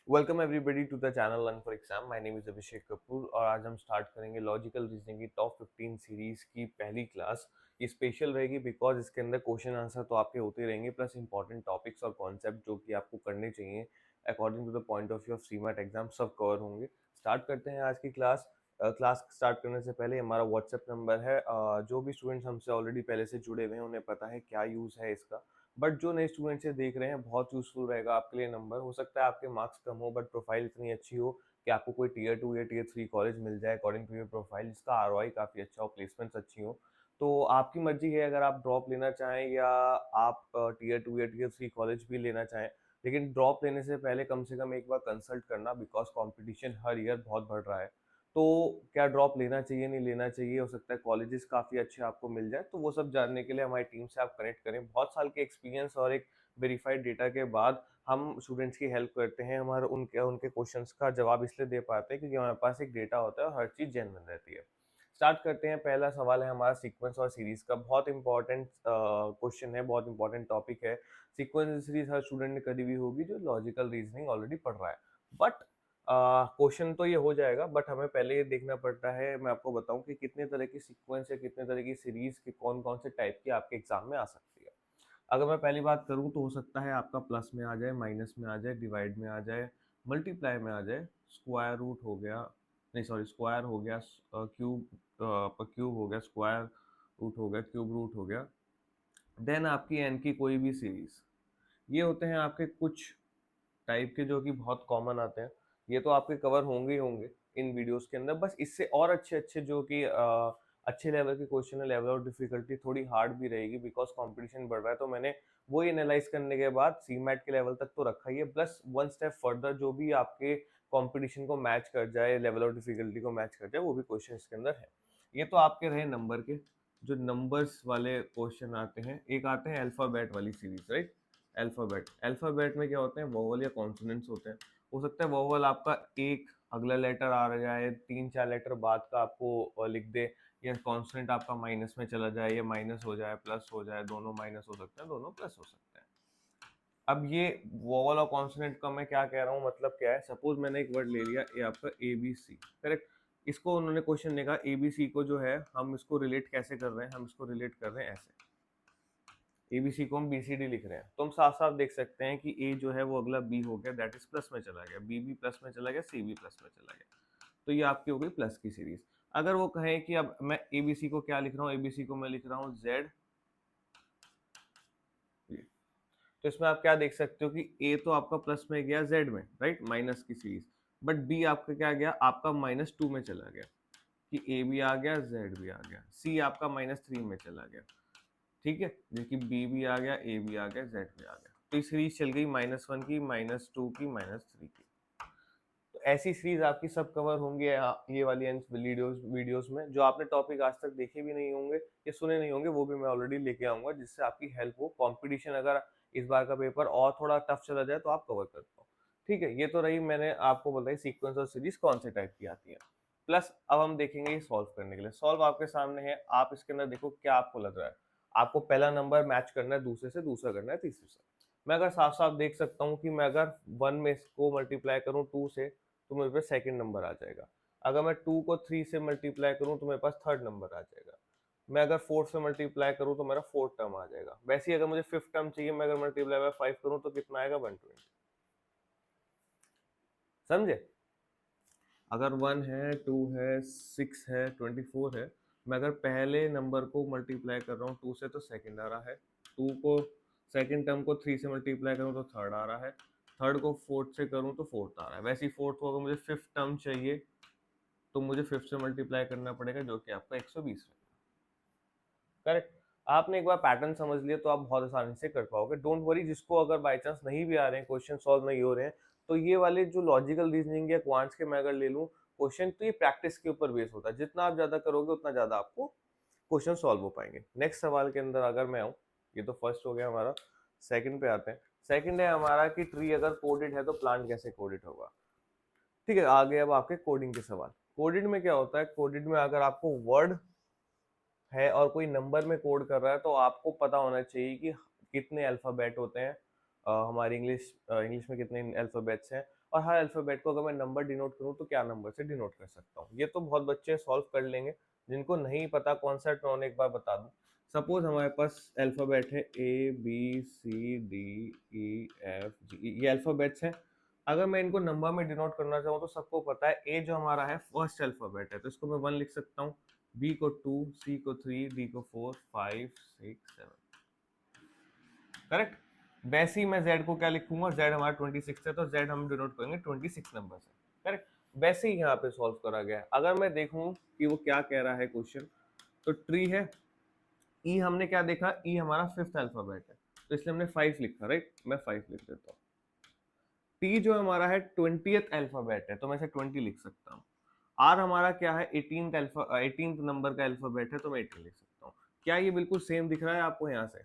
Welcome everybody to the channel learn for exam. My name is Abhishek Kapoor और आज हम start करेंगे लॉजिकल रीजनिंग की टॉप 15 सीरीज की पहली क्लास। ये स्पेशल रहेगी बिकॉज इसके अंदर क्वेश्चन आंसर तो आपके होते रहेंगे प्लस इंपॉर्टेंट टॉपिक्स और कॉन्सेप्ट जो कि आपको करने चाहिए according to the point of view of CMAT exam सब कवर होंगे। स्टार्ट करते हैं आज की क्लास। क्लास स्टार्ट करने से पहले हमारा व्हाट्सएप नंबर है। जो भी स्टूडेंट्स हमसे ऑलरेडी पहले से जुड़े हुए हैं उन्हें पता है क्या यूज़ है इसका, बट जो नए स्टूडेंट्स से देख रहे हैं बहुत यूजफुल रहेगा आपके लिए नंबर। हो सकता है आपके मार्क्स कम हो बट प्रोफाइल इतनी अच्छी हो कि आपको कोई टीयर 2 या टीयर 3 कॉलेज मिल जाए अकॉर्डिंग टू योर प्रोफाइल, जिसका आरओआई काफ़ी अच्छा हो, प्लेसमेंट्स अच्छी हो। तो आपकी मर्जी है अगर आप ड्रॉप लेना चाहें या आप टीयर 2 या टीयर 3 कॉलेज भी लेना चाहें, लेकिन ड्रॉप लेने से पहले कम से कम एक बार कंसल्ट करना बिकॉज कंपटीशन हर ईयर बहुत बढ़ रहा है। तो क्या ड्रॉप लेना चाहिए नहीं लेना चाहिए, हो सकता है कॉलेजेस काफ़ी अच्छे आपको मिल जाए, तो वो सब जानने के लिए हमारी टीम से आप कनेक्ट करें। बहुत साल के एक्सपीरियंस और एक वेरीफाइड डेटा के बाद हम स्टूडेंट्स की हेल्प करते हैं। हमारे उनके उनके क्वेश्चंस का जवाब इसलिए दे पाते हैं क्योंकि हमारे पास एक डेटा होता है और हर चीज़ जेन्युइन रहती है। स्टार्ट करते हैं। पहला सवाल है हमारा सीक्वेंस और सीरीज का। बहुत इंपॉर्टेंट क्वेश्चन है, बहुत इंपॉर्टेंट टॉपिक है। सीक्वेंस सीरीज हर स्टूडेंट ने करी हुई होगी जो लॉजिकल रीजनिंग ऑलरेडी पढ़ रहा है। बट क्वेश्चन तो ये हो जाएगा, बट हमें पहले ये देखना पड़ता है, मैं आपको बताऊं कि कितने तरह की सीक्वेंस या कितने तरह की सीरीज के कौन कौन से टाइप की आपके एग्जाम में आ सकती है। अगर मैं पहली बात करूं तो हो सकता है आपका प्लस में आ जाए, माइनस में आ जाए, डिवाइड में आ जाए, मल्टीप्लाई में आ जाए, स्क्वायर रूट हो गया, नहीं सॉरी स्क्वायर हो गया, क्यूब क्यूब हो गया, स्क्वायर रूट हो गया, क्यूब रूट हो गया, देन आपकी एन की कोई भी सीरीज। ये होते हैं आपके कुछ टाइप के जो कि बहुत कॉमन आते हैं। ये तो आपके कवर होंगे ही होंगे इन वीडियोस के अंदर। बस इससे और अच्छे अच्छे जो कि अच्छे लेवल के क्वेश्चन है, लेवल ऑफ डिफिकल्टी थोड़ी हार्ड भी रहेगी बिकॉज कंपटीशन बढ़ रहा है। तो मैंने वो एनालाइज करने के बाद सीमैट के लेवल तक तो रखा ही है, प्लस वन स्टेप फर्दर जो भी आपके कंपटीशन को मैच कर जाए, लेवल ऑफ डिफिकल्टी को मैच कर जाए, वो भी क्वेश्चन इसके अंदर है। ये तो आपके रहे नंबर के। जो नंबर्स वाले क्वेश्चन आते हैं, एक आते हैं अल्फाबेट वाली सीरीज, राइट। अल्फाबेट में क्या होते हैं, वोवल या कॉन्सोनेंट्स होते हैं। हो सकता है वोवल आपका एक अगला लेटर आ जाए, 3-4 लेटर बाद का आपको लिख दे, या कॉन्सोनेंट आपका माइनस में चला जाए, या माइनस हो जाए प्लस हो जाए, दोनों माइनस हो सकते हैं, दोनों प्लस हो सकते हैं। अब ये वोवल और कॉन्सोनेंट का मैं क्या कह रहा हूँ, मतलब क्या है, सपोज मैंने एक वर्ड ले लिया, ये आपका ए बी सी, करेक्ट। इसको उन्होंने क्वेश्चन ने कहा ए बी सी को जो है हम इसको रिलेट कैसे कर रहे हैं, हम इसको रिलेट कर रहे हैं ऐसे, एबीसी को हम बीसीडी लिख रहे हैं। तो हम साफ साफ देख सकते हैं कि ए जो है वो अगला बी हो गया, दैट इज प्लस में चला गया, बी भी प्लस में चला गया, सी भी प्लस में चला गया। तो ये आपकी हो गई प्लस की सीरीज। अगर वो कहें कि अब मैं एबीसी को क्या लिख रहा हूँ, एबीसी को मैं लिख रहा हूँ जेड, तो इसमें आप क्या देख सकते हो कि ए तो आपका प्लस में गया जेड में, राइट, माइनस की सीरीज। बट बी आपका क्या गया, आपका -2 में चला गया, कि ए भी आ गया, जेड भी आ गया। सी आपका -3 में चला गया, ठीक है, देखिए बी भी आ गया, ए भी आ गया, जेड भी आ गया। तो सीरीज चल गई -1 की, -2 की, -3 की। तो ऐसी सीरीज आपकी सब कवर होंगी ये वाली वीडियोस में। जो आपने टॉपिक आज तक देखे भी नहीं होंगे या सुने नहीं होंगे, वो भी मैं ऑलरेडी लेके आऊंगा, जिससे आपकी हेल्प हो। कंपटीशन अगर इस बार का पेपर और थोड़ा टफ चला जाए तो आप कवर कर पाओ। ठीक है, ये तो रही, मैंने आपको बताई सीक्वेंस और सीरीज कौन से टाइप की आती है। प्लस अब हम देखेंगे ये सॉल्व करने के लिए। सॉल्व आपके सामने है, आप इसके अंदर देखो क्या आपको लग रहा है। आपको पहला नंबर मैच करना है दूसरे से, दूसरा करना है तीसरे से। मैं अगर साफ साफ देख सकता हूँ कि मैं अगर 1 में इसको मल्टीप्लाई करूँ 2 से तो मेरे पास सेकंड नंबर आ जाएगा। अगर मैं 2 को 3 से मल्टीप्लाई करूँ तो मेरे पास थर्ड नंबर आ जाएगा। मैं अगर 4 से मल्टीप्लाई करूँ तो मेरा फोर्थ टर्म आ जाएगा। वैसे ही अगर मुझे फिफ्थ टर्म चाहिए, मैं अगर मल्टीप्लाई बाय 5 करूँ तो कितना आएगा, 120। समझे। अगर 1 है, 2 है, 6 है, 24 है, मैं अगर पहले नंबर को मल्टीप्लाई कर रहा हूँ 2 से तो सेकंड आ रहा है, 2 को सेकंड टर्म को 3 से मल्टीप्लाई करूँ तो थर्ड आ रहा है, थर्ड को फोर्थ से करूँ तो फोर्थ आ रहा है। वैसे ही फोर्थ को अगर मुझे फिफ्थ टर्म चाहिए तो मुझे फिफ्थ से मल्टीप्लाई करना पड़ेगा, जो कि आपका 120 है, करेक्ट। आपने एक बार पैटर्न समझ लिया तो आप बहुत आसानी से कर पाओगे। डोंट वरी, जिसको अगर बाई चांस नहीं भी आ रहे हैं, क्वेश्चन सॉल्व नहीं हो रहे हैं, तो ये वाले जो लॉजिकल रीजनिंग या क्वांट्स के मैं अगर ले लूँ क्वेश्चन, तो ये प्रैक्टिस के ऊपर बेस होता है। जितना आप ज्यादा करोगे उतना ज्यादा आपको क्वेश्चन सॉल्व हो पाएंगे। नेक्स्ट सवाल के अंदर अगर मैं आऊँ, ये तो फर्स्ट हो गया हमारा। सेकंड पे आते हैं। सेकंड है हमारा कि ट्री अगर कोडेड है तो प्लांट कैसे कोडेड होगा। ठीक है, आगे अब आपके कोडिंग के सवाल। कोडेड में क्या होता है, कोडेड में अगर आपको वर्ड है और कोई नंबर में कोड कर रहा है तो आपको पता होना चाहिए कि कितने अल्फाबेट होते हैं। हमारी इंग्लिश में कितने अल्फाबेट्स हैं। और हर अल्फाबेट को अगर मैं नंबर डिनोट करूँ तो क्या नंबर से डिनोट कर सकता हूँ। ये तो बहुत बच्चे सॉल्व कर लेंगे, जिनको नहीं पता कौन सा टोन एक बार बता दूं। सपोज हमारे पास अल्फाबेट है A B C D E F G, ये अल्फाबेट्स हैं। अगर मैं इनको नंबर में डिनोट करना चाहूँ तो सबको पता है ए जो हमारा है फर्स्ट अल्फाबेट है, तो इसको मैं 1 लिख सकता हूँ, बी को 2, सी को 3, डी को 4, 5, 6, 7। करेक्ट। वैसे ही मैं z को क्या लिखूंगा, z हमारा 26 है तो z हम डिनोट करेंगे 26 नंबर से। करेक्ट। वैसे ही यहाँ पे सॉल्व करा गया है। अगर मैं देखूं कि वो क्या कह रहा है क्वेश्चन, तो ट्री है, ई हमने क्या देखा, ई हमारा फिफ्थ अल्फाबेट है तो इसलिए हमने 5 लिखा, राइट। मैं 5 लिख देता हूँ। टी जो हमारा है 20th अल्फाबेट है तो मैं इसे 20 लिख सकता हूँ। आर हमारा क्या है 18th नंबर का अल्फाबेट है तो मैं 18 लिख सकता हूँ। क्या ये बिल्कुल सेम दिख रहा है आपको यहाँ से?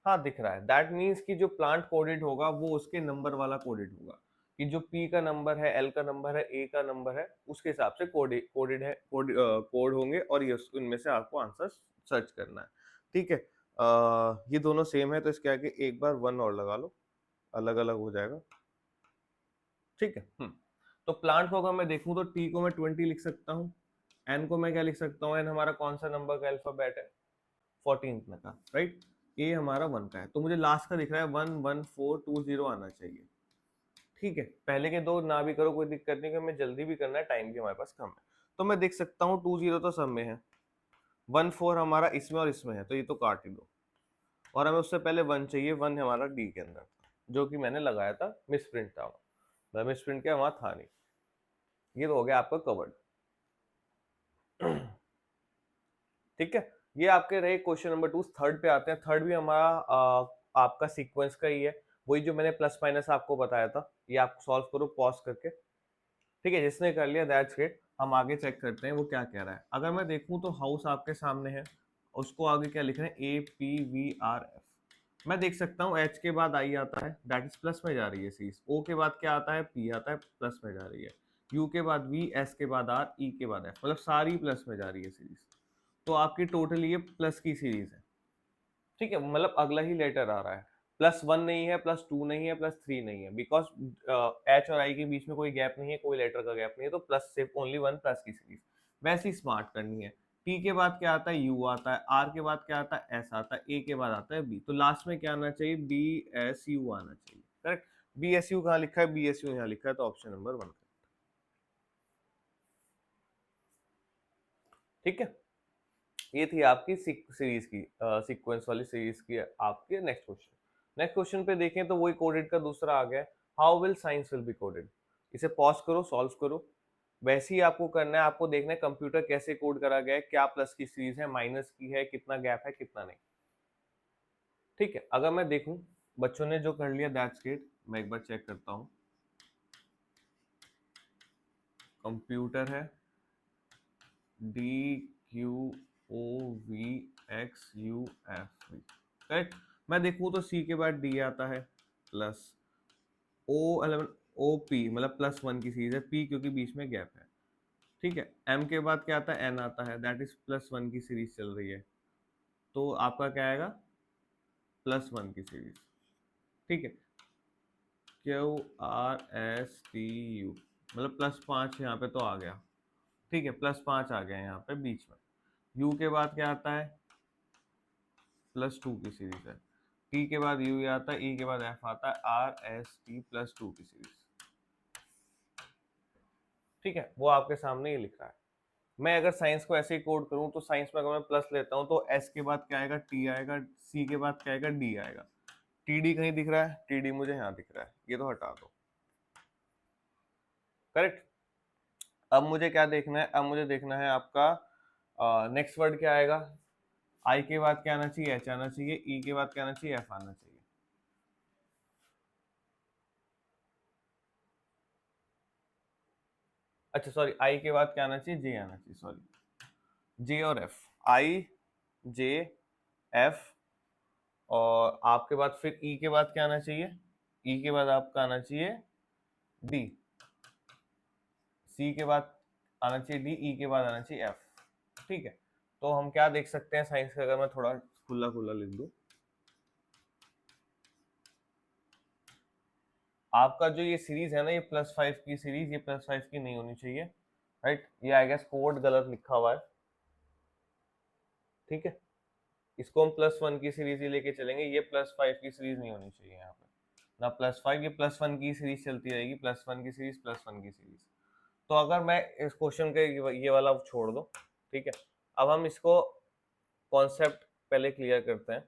हाँ दिख रहा है। दैट मीन्स कि जो प्लांट कोडेड होगा वो उसके नंबर वाला कोडेड होगा, कि जो पी का नंबर है, एल का नंबर है, ए का नंबर है, उसके हिसाब से कोडेड है, कोड होंगे और ये उनमें से आपको आंसर सर्च करना है। ठीक है। ये दोनों सेम है तो इसके आगे एक बार 1 और लगा लो, अलग अलग हो जाएगा। ठीक है। तो प्लांट को अगर मैं देखूं तो टी को मैं 20 लिख सकता हूँ, एन को मैं क्या लिख सकता हूँ, एन हमारा कौन सा नंबर का अल्फाबेट है, 14th में का, राइट। ए हमारा 1 का है तो मुझे लास्ट का दिख रहा है 11420 आना चाहिए। ठीक है। पहले के दो ना भी करो कोई दिक्कत नहीं, हमें जल्दी भी करना है, टाइम भी हमारे पास कम है। तो मैं देख सकता हूँ 20 तो सब में है, 14 हमारा इसमें और इसमें है तो ये तो काट ही दो, और हमें उससे पहले 1 चाहिए, 1 हमारा डी के अंदर था जो कि मैंने लगाया था, मिस प्रिंट था, मिस प्रिंट क्या वहां था नहीं। ये तो हो गया आपका कवर्ड। ठीक है। ये आपके रहे क्वेश्चन नंबर 2। थर्ड पे आते हैं। थर्ड भी हमारा आपका सीक्वेंस का ही है, वही जो मैंने प्लस माइनस आपको बताया था। ये आप सॉल्व करो पॉज करके। ठीक है। जिसने कर लिया दैट्स ग्रेट। हम आगे चेक करते हैं वो क्या कह रहा है। अगर मैं देखूं तो हाउस आपके सामने है, उसको आगे क्या लिख रहे हैं, A P V R F. मैं देख सकता हूँ एच के बाद आई आता है, दैट इज प्लस में जा रही है सीरीज। ओ के बाद क्या आता है, पी आता है, प्लस में जा रही है। यू के बाद वी, एस के बाद आर, ई के बाद एफ, मतलब सारी प्लस में जा रही है सीरीज। तो आपकी टोटल ये प्लस की सीरीज है। ठीक है। मतलब अगला ही लेटर आ रहा है, +1 नहीं है, +2 नहीं है, +3 नहीं है, बिकॉज एच और आई के बीच में कोई गैप नहीं है, कोई लेटर का गैप नहीं है, तो प्लस सिर्फ ओनली 1 प्लस की सीरीज। वैसी स्मार्ट करनी है। टी के बाद क्या आता है, यू आता है, आर के बाद क्या आता है, एस आता है, ए के बाद आता है बी, तो लास्ट में क्या आना चाहिए, बी एस यू आना चाहिए। करेक्ट। बी एस यू कहाँ लिखा है, बी एस यू यहाँ लिखा है, तो ऑप्शन नंबर 1। ठीक है। ये थी आपकी सीरीज की, सीक्वेंस वाली सीरीज की आपके। नेक्स्ट क्वेश्चन पे देखें तो वही कोडेड का दूसरा आ गया, how will science will be coded. इसे पॉज करो, सॉल्व करो। वैसे ही आपको करना है, आपको देखना है कंप्यूटर कैसे कोड करा गया है, क्या प्लस की सीरीज है, माइनस की है, कितना गैप है, कितना नहीं। ठीक है। अगर मैं देखूं बच्चों ने जो कर लिया दैट्स ग्रेट। मैं एक बार चेक करता हूं। कंप्यूटर है D Q O V X U F V, correct. मैं देखूं तो सी के बाद डी आता है, प्लस ओ 11 ओ पी, मतलब +1 की सीरीज है, पी क्योंकि बीच में गैप है। ठीक है। एम के बाद क्या आता है, एन आता है, दैट इज +1 की सीरीज चल रही है, तो आपका क्या आएगा, +1 की सीरीज। ठीक है। Q R S T U, मतलब +5 यहाँ पे तो आ गया। ठीक है। +5 आ गया यहाँ पे बीच में। यू के बाद क्या आता है, +2 की सीरीज है। टी के बाद यू आता है, ई के बाद एफ आता है, आर एस टी +2 की सीरीज। ठीक है। वो आपके सामने ही लिखा है। मैं अगर साइंस को ऐसे ही कोड करूं तो साइंस में अगर मैं प्लस लेता हूं तो एस के बाद क्या आएगा, टी आएगा, सी के बाद क्या आएगा, डी आएगा। टीडी कहीं दिख रहा है, टीडी मुझे यहाँ दिख रहा है, ये तो हटा दो। करेक्ट। अब मुझे क्या देखना है, अब मुझे देखना है आपका नेक्स्ट वर्ड क्या आएगा। आई के बाद क्या आना चाहिए, एच आना चाहिए, ई के बाद क्या आना चाहिए, एफ आना चाहिए। अच्छा सॉरी, आई के बाद क्या आना चाहिए, जे आना चाहिए, सॉरी, जे और एफ, आई जे एफ, और आपके बाद फिर ई के बाद क्या आना चाहिए, ई के बाद आपका आना चाहिए डी, सी के बाद आना चाहिए डी, ई के बाद आना चाहिए एफ। ठीक है। तो हम क्या देख सकते हैं साइंस का, अगर मैं थोड़ा खुला खुला लिख दूं, आपका जो ये सीरीज है ना, ये +5 की सीरीज, ये +5 की नहीं होनी चाहिए, राइट। ये आई गेस कोड गलत लिखा हुआ है, ठीक है। इसको हम +1 की सीरीज ही लेके चलेंगे, ये +5 की सीरीज नहीं होनी चाहिए यहाँ पे ना। +5 ये +1 की सीरीज चलती रहेगी, +1 की सीरीज, +1 की सीरीज। तो अगर मैं इस क्वेश्चन के ये वाला छोड़ दो, ठीक है। अब हम इसको कॉन्सेप्ट पहले क्लियर करते हैं,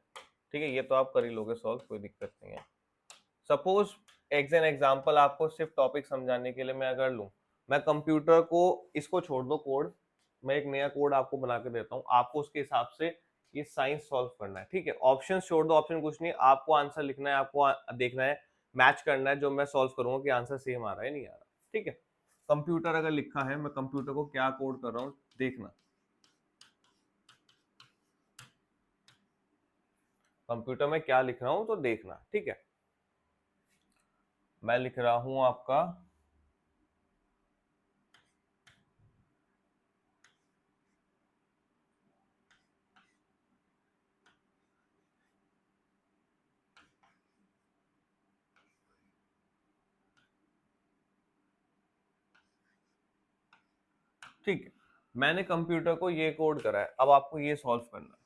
ठीक है। ये तो आप कर ही लोगे सॉल्व, कोई दिक्कत नहीं है। सपोज एन एग्जांपल आपको सिर्फ टॉपिक समझाने के लिए मैं अगर लूं, मैं कंप्यूटर को, इसको छोड़ दो कोड, मैं एक नया कोड आपको बना के देता हूँ, आपको उसके हिसाब से ये साइंस सॉल्व करना है, ठीक है। ऑप्शन छोड़ दो, ऑप्शन कुछ नहीं, आपको आंसर लिखना है, आपको देखना है, मैच करना है जो मैं सॉल्व करूंगा कि आंसर सेम आ रहा है नहीं आ रहा, ठीक है। कंप्यूटर अगर लिखा है, मैं कंप्यूटर को क्या कोड कर रहा हूँ देखना, कंप्यूटर में क्या लिख रहा हूँ तो देखना, ठीक है। मैं लिख रहा हूं आपका ठीक है। मैंने कंप्यूटर को ये कोड करा है, अब आपको ये सॉल्व करना है।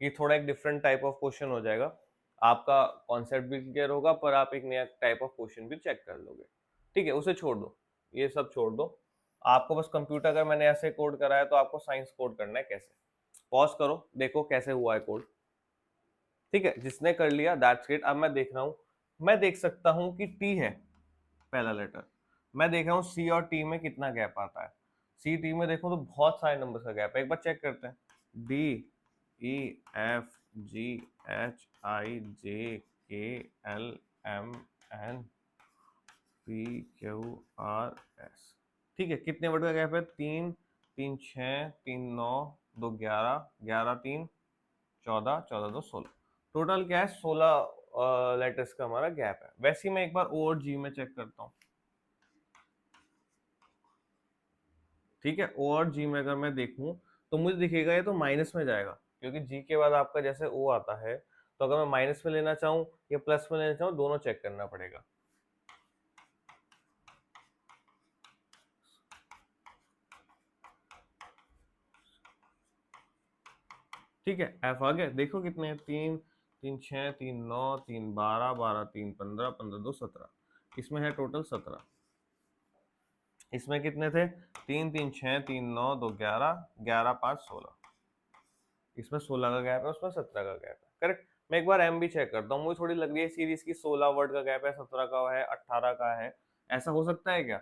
ये थोड़ा एक डिफरेंट टाइप ऑफ क्वेश्चन हो जाएगा, आपका कॉन्सेप्ट भी क्लियर होगा, पर आप एक नया टाइप ऑफ क्वेश्चन भी चेक कर लोगे, ठीक है। उसे छोड़ दो, ये सब छोड़ दो, आपको बस कंप्यूटर अगर मैंने ऐसे कोड करा है तो आपको साइंस कोड करना है कैसे। पॉज करो, देखो कैसे हुआ है कोड, ठीक है। जिसने कर लिया दैट्स ग्रेट। अब मैं देख रहा हूँ, मैं देख सकता हूँ कि टी है पहला लेटर, मैं देख रहा हूँ सी और टी में कितना गैप आता है। सी टी में देखो तो बहुत सारे नंबर का गैप है, एक बार चेक करते हैं। D E F G H I J K L M N P Q R S, ठीक है। कितने वर्ड का गैप है? 3 3 6 3 9 2 11 11 3 14 14 2 16, टोटल क्या है 16 लेटर्स का हमारा गैप है। वैसे ही मैं एक बार ओ और जी में चेक करता हूँ, ठीक है। ओ और जी में अगर मैं देखूं तो मुझे दिखेगा ये तो माइनस में जाएगा, क्योंकि जी के बाद आपका जैसे ओ आता है, तो अगर मैं माइनस में लेना चाहूँ या प्लस में लेना चाहूँ, दोनों चेक करना पड़ेगा, ठीक है। एफ आ गया, देखो कितने हैं, 3 3 6 3 9 3 12 12 3 15 15 2 17, इसमें है टोटल 17। इसमें कितने थे? 3 3 6 3 9 2 11 11 5 16, इसमें 16 का गैप है, उसमें 17 का गैप है, करेक्ट। मैं एक बार एम भी चेक करता हूँ, मुझे थोड़ी लग रही है सीरीज की 16 वर्ड का गैप है, 17 का है, 18 का है, ऐसा हो सकता है क्या?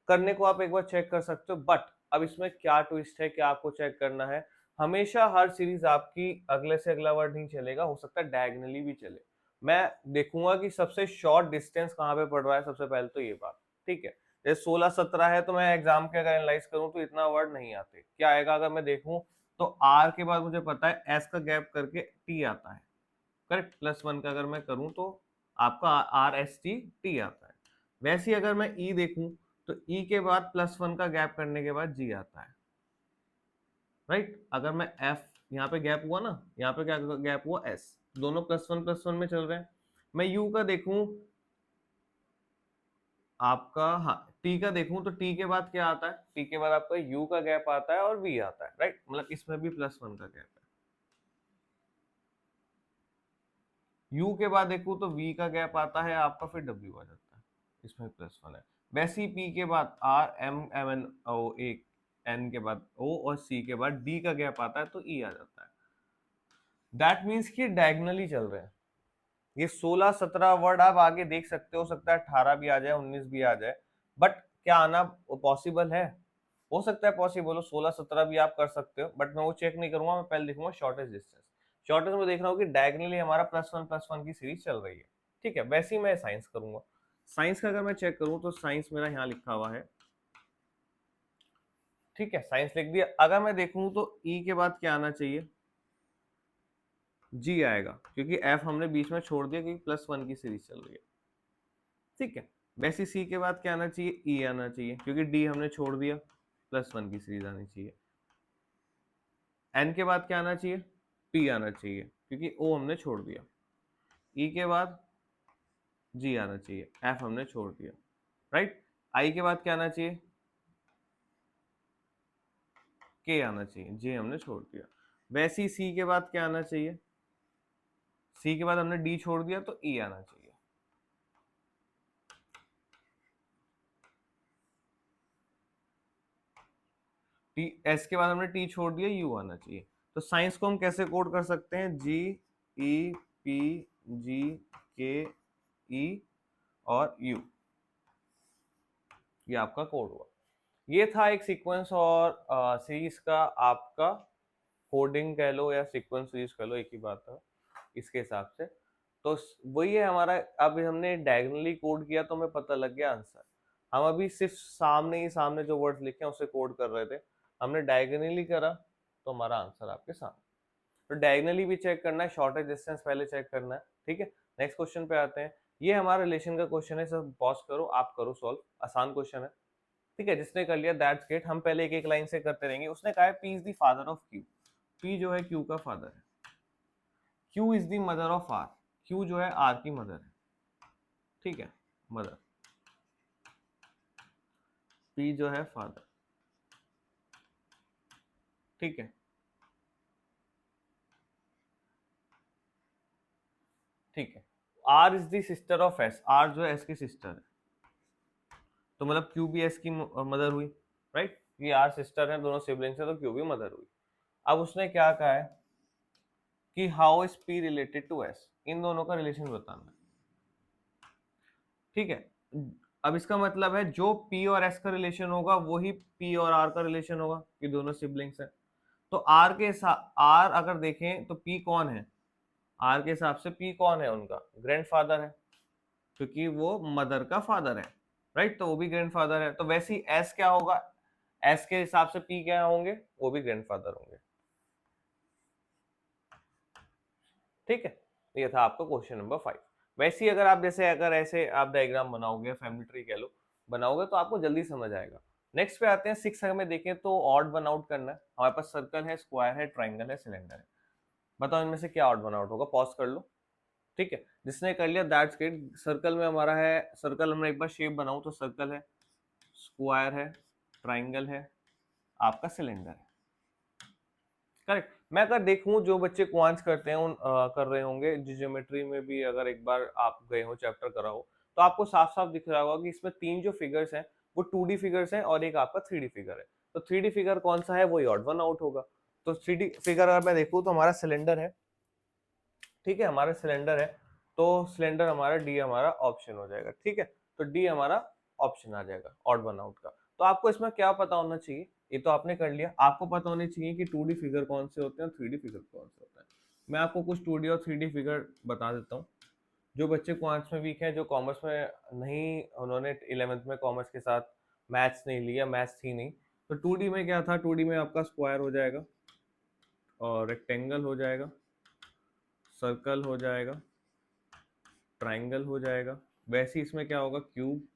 करने को आप एक बार चेक कर सकते हो, बट अब इसमें क्या ट्विस्ट है, क्या आपको चेक करना है, हमेशा हर सीरीज आपकी अगले से अगला वर्ड नहीं चलेगा, हो सकता है डायगनली भी चले। मैं देखूंगा कि सबसे शॉर्ट डिस्टेंस कहाँ पे पड़ रहा है, सबसे पहले तो ये बात, ठीक है। जैसे 16 17 है तो मैं एग्जाम के अगर एनालाइज करूं तो इतना वर्ड नहीं आते, क्या आएगा अगर मैं देखूं तो आर के बाद मुझे पता है एस का गैप करके टी आता है, करेक्ट। +1 का अगर मैं करूं तो आपका आर एस टी टी आता है। वैसे ही अगर मैं ई देखूं तो ई के बाद +1 का गैप करने के बाद जी आता है, राइट। अगर मैं एफ, यहाँ पे गैप हुआ ना, यहाँ पे क्या गैप हुआ? एस, दोनों +1 में चल रहे हैं। मैं यू का देखूं आपका, हाँ टी का देखूं तो टी के बाद क्या आता है? टी के बाद आपका यू का गैप आता है और वी आता है, राइट। मतलब इसमें भी +1 का गैप है। यू के बाद देखूं तो वी का गैप आता है आपका, फिर डब्ल्यू आ जाता है, इसमें +1 है। वैसे ही पी के बाद R M M N O, एक एन के बाद ओ और सी के बाद डी का गैप आता है तो ई आ जाता है। दैट मीन्स कि डायगनली चल रहे हैं। ये 16 17 वर्ड आप आगे देख सकते हो सकता है 18 भी आ जाए, 19 भी आ जाए, बट क्या आना पॉसिबल है? हो सकता है पॉसिबल हो, 16 17 भी आप कर सकते हो, बट मैं वो चेक नहीं करूंगा, मैं पहले देखूंगा शॉर्टेस्ट डिस्टेंस। शॉर्टेस्ट में देख रहा हूँ कि डायगनली हमारा +1 की सीरीज चल रही है, ठीक है। वैसे ही मैं साइंस करूंगा। साइंस का अगर मैं चेक करूं तो साइंस मेरा यहाँ लिखा हुआ है, ठीक है। साइंस लिख दिया। अगर मैं देखूं तो ई के बाद क्या आना चाहिए? जी आएगा, क्योंकि एफ हमने बीच में छोड़ दिया क्योंकि +1 की सीरीज चल रही है, ठीक है। वैसे सी के बाद क्या आना चाहिए? ई आना चाहिए, क्योंकि डी हमने छोड़ दिया, +1 की सीरीज आनी चाहिए। एन के बाद क्या आना चाहिए? पी आना चाहिए, क्योंकि ओ हमने छोड़ दिया। ई के बाद जी आना चाहिए, एफ हमने छोड़ दिया, राइट। आई के बाद क्या आना चाहिए, के आना चाहिए, जे हमने छोड़ दिया। वैसे ही सी के बाद क्या आना चाहिए, सी के बाद हमने डी छोड़ दिया तो ई आना चाहिए। टी, एस के बाद हमने टी छोड़ दिया, यू आना चाहिए। तो साइंस को हम कैसे कोड कर सकते हैं, जी ई पी जी के ई और यू, ये आपका कोड हुआ। ये था एक सीक्वेंस और सीरीज का आपका कोडिंग कह लो या सीक्वेंस सीरीज कह लो, एक ही बात है इसके हिसाब से। तो वही है हमारा, अब हमने डायगोनली कोड किया तो हमें पता लग गया आंसर। हम अभी सिर्फ सामने ही सामने जो वर्ड्स लिखे हैं उसे कोड कर रहे थे, हमने डायगोनली करा तो हमारा आंसर आपके सामने। तो डायगोनली भी चेक करना है, शॉर्टेज डिस्टेंस पहले चेक करना है, ठीक है। नेक्स्ट क्वेश्चन पे आते हैं। ये हमारा रिलेशन का क्वेश्चन है, सब पॉज करो, आप करो सॉल्व, आसान क्वेश्चन है, ठीक है। जिसने कर लिया दैट्स ग्रेट, हम पहले एक एक लाइन से करते रहेंगे। उसने कहा है P is the father of Q, P जो है क्यू का फादर है, Q is the mother of R, Q जो है आर की मदर है, ठीक है, मदर, पी जो है फादर, ठीक है, ठीक है। R is the sister of S, R जो है एस की सिस्टर है, तो मतलब क्यू भी एस की मदर हुई, राइट। ये आर सिस्टर है, दोनों सिबलिंग्स है, तो क्यू भी मदर हुई। अब उसने क्या कहा है कि how is P related to S, इन दोनों का रिलेशन बताना है, ठीक है। अब इसका मतलब है जो पी और एस का रिलेशन होगा वही पी और आर का रिलेशन होगा, ये दोनों सिबलिंग्स है। तो आर के साथ, आर अगर देखें तो पी कौन है, आर के हिसाब से पी कौन है, उनका ग्रैंडफादर है, क्योंकि वो मदर का फादर है, राइट। तो वो भी ग्रैंडफादर है, तो वैसे ही एस क्या होगा, एस के हिसाब से पी क्या होंगे, वो भी ग्रैंडफादर होंगे, ठीक है। ये था आपका क्वेश्चन नंबर 5। वैसे ही अगर आप जैसे अगर ऐसे आप डायग्राम बनाओगे, फैमिली ट्री कह लो, बनाओगे तो आपको जल्दी समझ आएगा। नेक्स्ट पे आते हैं 6 में देखें तो ऑड वन आउट करना है। हमारे पास सर्कल है, स्क्वायर है, ट्राइंगल है, सिलेंडर है। बताओ इनमें से क्या ऑड वन आउट होगा, पॉज कर लो, ठीक है। जिसने कर लिया दैट्स ग्रेट। सर्कल में हमारा है, सर्कल हमने एक बार शेप बनाऊं तो सर्कल है, स्क्वायर है, ट्राइंगल है, आपका सिलेंडर है, करेक्ट। मैं अगर देखूं जो बच्चे क्वांट्स करते हैं उन कर रहे होंगे, जियोमेट्री में भी अगर एक बार आप गए हो, चैप्टर करा हो, तो आपको साफ साफ दिख रहा होगा कि इसमें 3 जो फिगर्स हैं वो 2D फिगर्स हैं और एक आपका 3D फिगर है। तो 3D फिगर कौन सा है, वही ऑड वन आउट होगा। तो 3D फिगर अगर मैं देखूं तो हमारा सिलेंडर है, ठीक है, हमारा सिलेंडर है, तो सिलेंडर हमारा डी हमारा ऑप्शन हो जाएगा, ठीक है। तो डी हमारा ऑप्शन आ जाएगा ऑड वन आउट का। तो आपको इसमें क्या पता होना चाहिए, ये तो आपने कर लिया, आपको पता होनी चाहिए कि 2D फिगर कौन से होते हैं और 3D फिगर कौन से होते हैं। मैं आपको कुछ 2D और 3D फिगर बता देता हूँ। जो बच्चे क्वांट्स में वीक हैं, जो कॉमर्स में नहीं, उन्होंने 11th में कॉमर्स के साथ मैथ्स नहीं लिया, मैथ्स थी नहीं, तो 2D में क्या था, 2D में आपका स्क्वायर हो जाएगा और रेक्टेंगल हो जाएगा, सर्कल हो जाएगा, ट्राइंगल हो जाएगा। वैसे इसमें क्या होगा, क्यूब,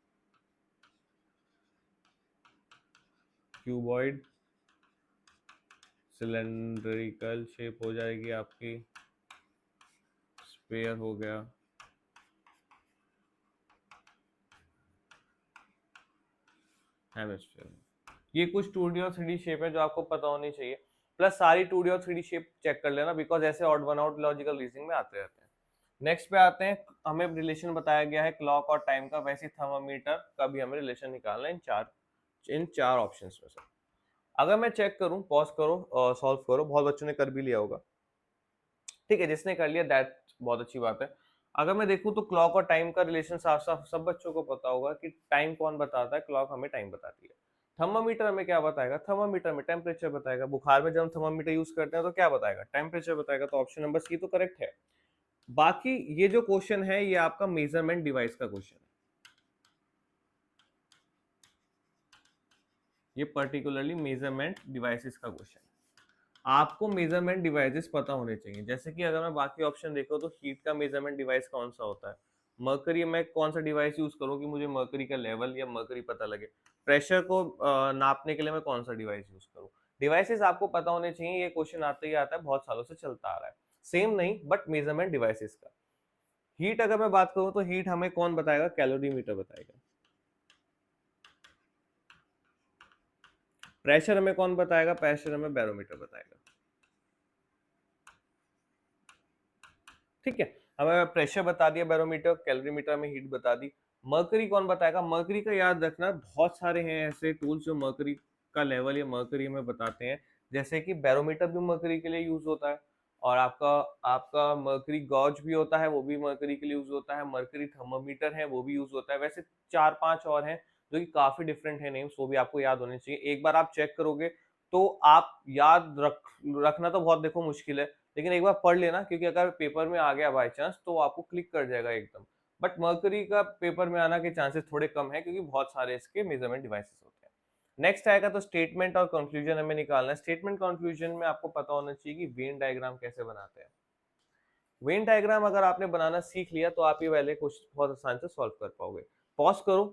क्यूबॉइड, सिलेंड्रिकल शेप हो जाएगी आपकी, स्फीयर हो गया, हेमिस्फीयर। ये कुछ 2D और 3D शेप है जो आपको पता होनी चाहिए। प्लस सारी 2D और 3D शेप चेक कर लेना, बिकॉज ऐसे odd one out logical reasoning में आते रहते हैं। नेक्स्ट पे आते हैं, हमें रिलेशन बताया गया है क्लॉक और टाइम का, वैसे थर्मामीटर का भी हमें रिलेशन निकालना है इन चार ऑप्शंस में से। अगर मैं चेक करूं, पॉज करो, सॉल्व करो, बहुत बच्चों ने कर भी लिया होगा, ठीक है। जिसने कर लिया दैट बहुत अच्छी बात है। अगर मैं देखूं तो क्लॉक और टाइम का रिलेशन साफ साफ सब बच्चों को पता होगा कि टाइम कौन बताता है, क्लॉक हमें टाइम बताती है। थर्मामीटर हमें क्या बताएगा, थर्मामीटर में टेम्परेचर बताएगा। बुखार में जब हम थर्मामीटर यूज करते हैं तो क्या बताएगा, टेम्परेचर बताएगा। तो ऑप्शन नंबर सी तो करेक्ट है। बाकी ये जो क्वेश्चन है ये आपका मेजरमेंट डिवाइस का क्वेश्चन है, ये पर्टिकुलरली मेजरमेंट डिवाइसेस का क्वेश्चन है। आपको मेजरमेंट डिवाइसेस पता होने चाहिए। जैसे कि अगर मैं बाकी ऑप्शन देखो तो हीट का मेजरमेंट डिवाइस कौन सा होता है, मर्करी, मैं कौन सा डिवाइस यूज करूं कि मुझे मर्करी का लेवल या मर्करी पता लगे। प्रेशर को नापने के लिए मैं कौन सा डिवाइस यूज करूं। डिवाइसेस आपको पता होने चाहिए, ये क्वेश्चन आते ही आता है, बहुत सालों से चलता आ रहा है। सेम नहीं बट मेजरमेंट डिवाइसेस का। हीट अगर मैं बात करूं तो हीट हमें कौन बताएगा, कैलोरीमीटर बताएगा। प्रेशर हमें कौन बताएगा, प्रेशर हमें बैरोमीटर बताएगा। ठीक है, हमें प्रेशर बता दिया, बैरोमीटर, कैलोरीमीटर में हीट बता दी। मर्करी कौन बताएगा, मर्करी का याद रखना बहुत सारे हैं ऐसे टूल्स जो मर्करी का लेवल या मर्करी में बताते हैं, जैसे कि बैरोमीटर भी मर्करी के लिए यूज होता है, और आपका आपका मर्करी गॉज भी होता है, वो भी मर्करी के लिए यूज होता है, मर्करी थर्मोमीटर है वो भी यूज होता है। वैसे 4-5 और हैं जो कि काफी डिफरेंट है नेम्स, वो भी आपको याद होने चाहिए। एक बार आप चेक करोगे तो आप याद रखना तो बहुत देखो मुश्किल है, लेकिन एक बार पढ़ लेना, क्योंकि अगर पेपर में आ गया बाय चांस तो आपको क्लिक कर जाएगा एकदम। बट मर्करी का पेपर में आना के चांसेस थोड़े कम है, क्योंकि बहुत सारे इसके मेजरमेंट डिवाइसेस होते हैं। नेक्स्ट आएगा तो स्टेटमेंट और कंक्लूजन हमें निकालना है। स्टेटमेंट कंक्लूजन में आपको पता होना चाहिए कि वेन डायग्राम कैसे बनाते हैं। वेन डायग्राम अगर आपने बनाना सीख लिया तो आप ये वाले क्वेश्चन बहुत आसान से सॉल्व कर पाओगे। पॉज करो,